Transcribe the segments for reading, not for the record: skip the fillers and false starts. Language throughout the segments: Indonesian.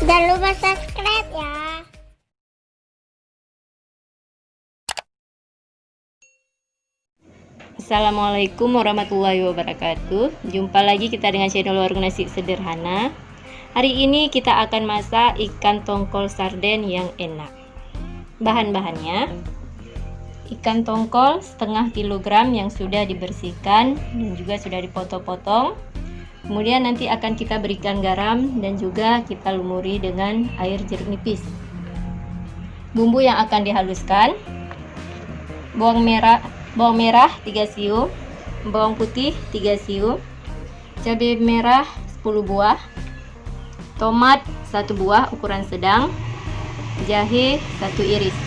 Jangan lupa subscribe ya. Assalamualaikum warahmatullahi wabarakatuh. Jumpa lagi kita dengan channel Warung Nasi Sederhana. Hari ini kita akan masak ikan tongkol sarden yang enak. Bahan-bahannya: ikan tongkol setengah kilogram yang sudah dibersihkan dan juga sudah dipotong-potong. Kemudian nanti akan kita berikan garam dan juga kita lumuri dengan air jeruk nipis. Bumbu yang akan dihaluskan: bawang merah 3 siung, bawang putih 3 siung, cabai merah 10 buah, tomat 1 buah ukuran sedang, jahe 1 iris.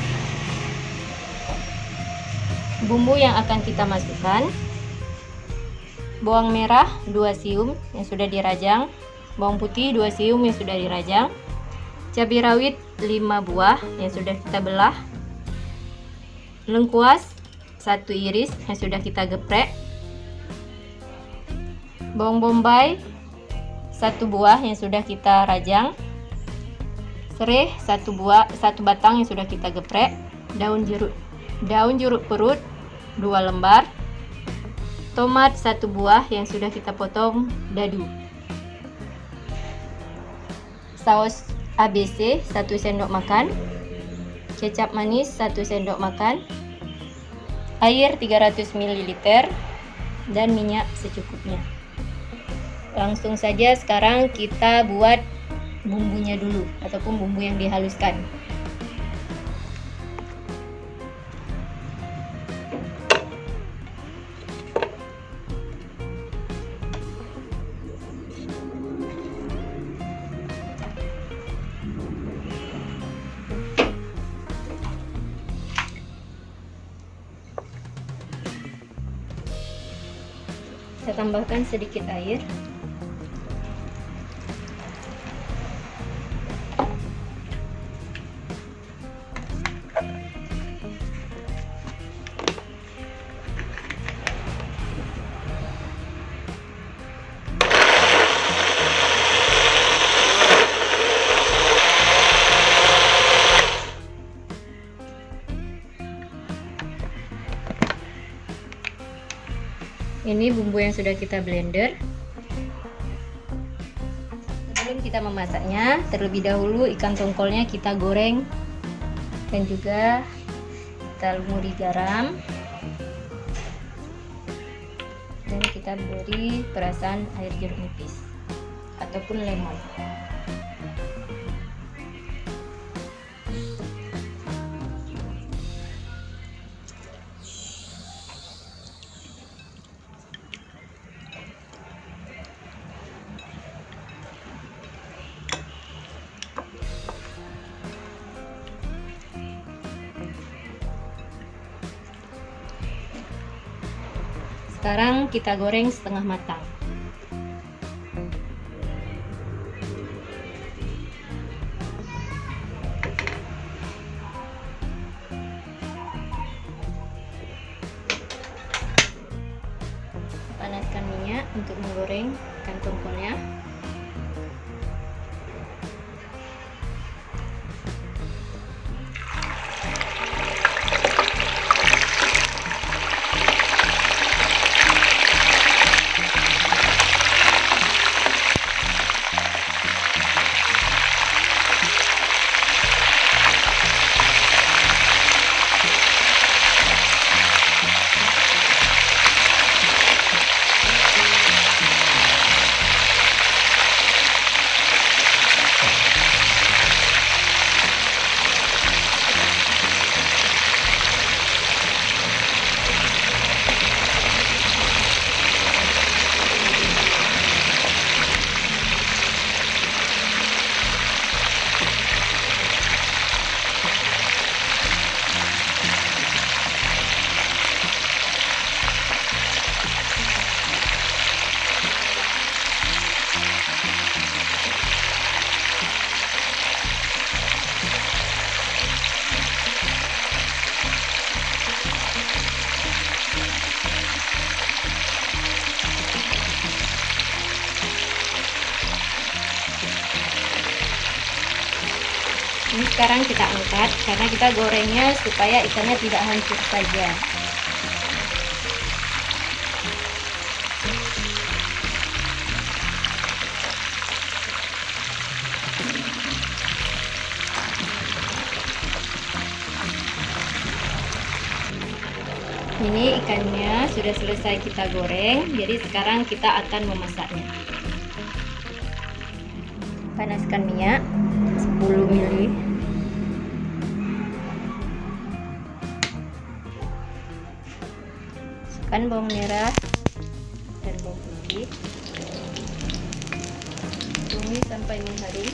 Bumbu yang akan kita masukkan: bawang merah 2 siung yang sudah dirajang, bawang putih 2 siung yang sudah dirajang, cabai rawit 5 buah yang sudah kita belah, lengkuas 1 iris yang sudah kita geprek, bawang bombay 1 buah yang sudah kita rajang, serai 1 batang yang sudah kita geprek, daun jeruk perut 2 lembar, tomat 1 buah yang sudah kita potong dadu, saus ABC 1 sendok makan, kecap manis 1 sendok makan, air 300 ml, dan minyak secukupnya. Langsung saja sekarang kita buat bumbunya dulu, ataupun bumbu yang dihaluskan. Saya tambahkan sedikit air. Ini bumbu yang sudah kita blender. Sebelum kita memasaknya, terlebih dahulu ikan tongkolnya kita goreng dan juga kita lumuri garam, dan kita beri perasan air jeruk nipis ataupun lemon. Sekarang kita goreng setengah matang. Panaskan minyak untuk menggoreng ikan tongkolnya. sekarang kita angkat karena kita gorengnya supaya ikannya tidak hancur saja. Ini ikannya sudah selesai kita goreng, jadi sekarang kita akan memasaknya. Panaskan minyak 10 ml. Masukkan bawang merah dan bawang putih. Tumis sampai mengharum.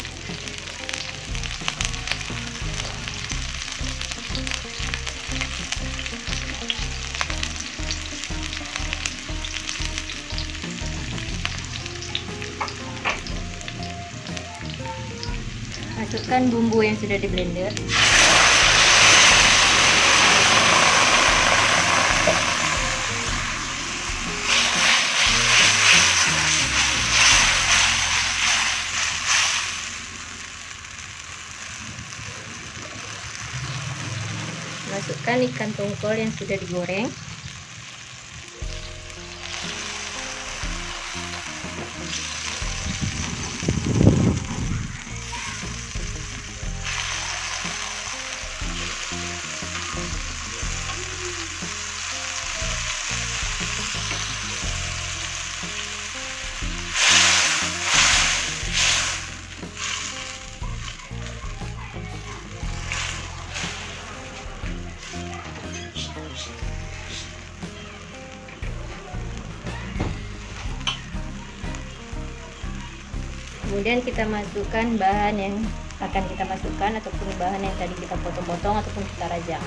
Masukkan bumbu yang sudah di blender. Masukkan ikan tongkol yang sudah digoreng. Kemudian kita masukkan bahan yang akan kita masukkan ataupun bahan yang tadi kita potong-potong ataupun kita rajang.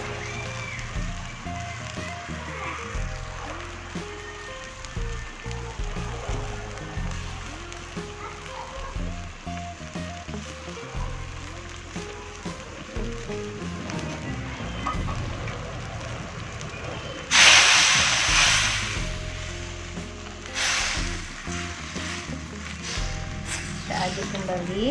Kita aduk kembali.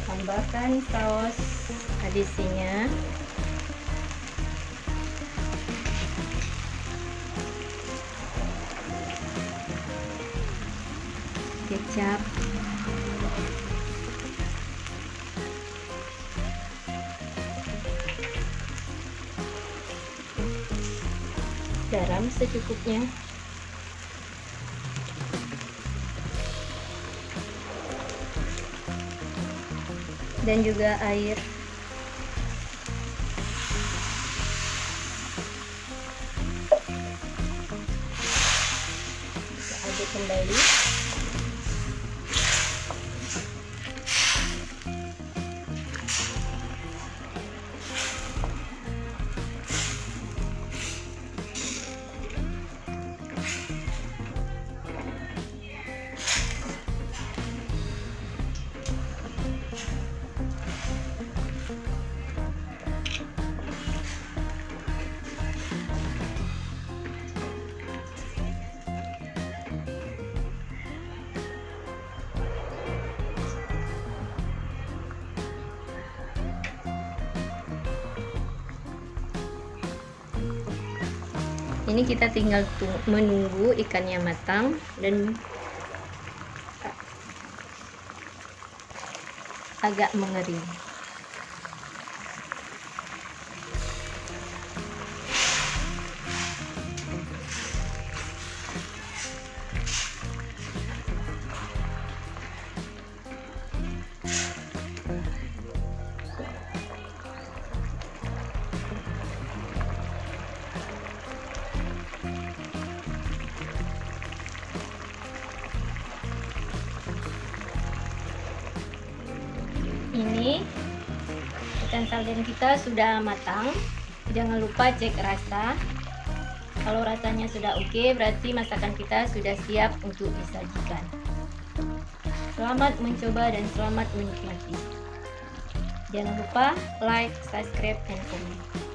Tambahkan saus adisinya, kecap, garam secukupnya, dan juga air. Kita aduk kembali. Ini kita tinggal menunggu ikannya matang dan agak mengering. Ini ikan sarden kita sudah matang. Jangan lupa cek rasa. Kalau rasanya sudah oke, berarti masakan kita sudah siap untuk disajikan. Selamat mencoba dan selamat menikmati. Jangan lupa like, subscribe, dan komen.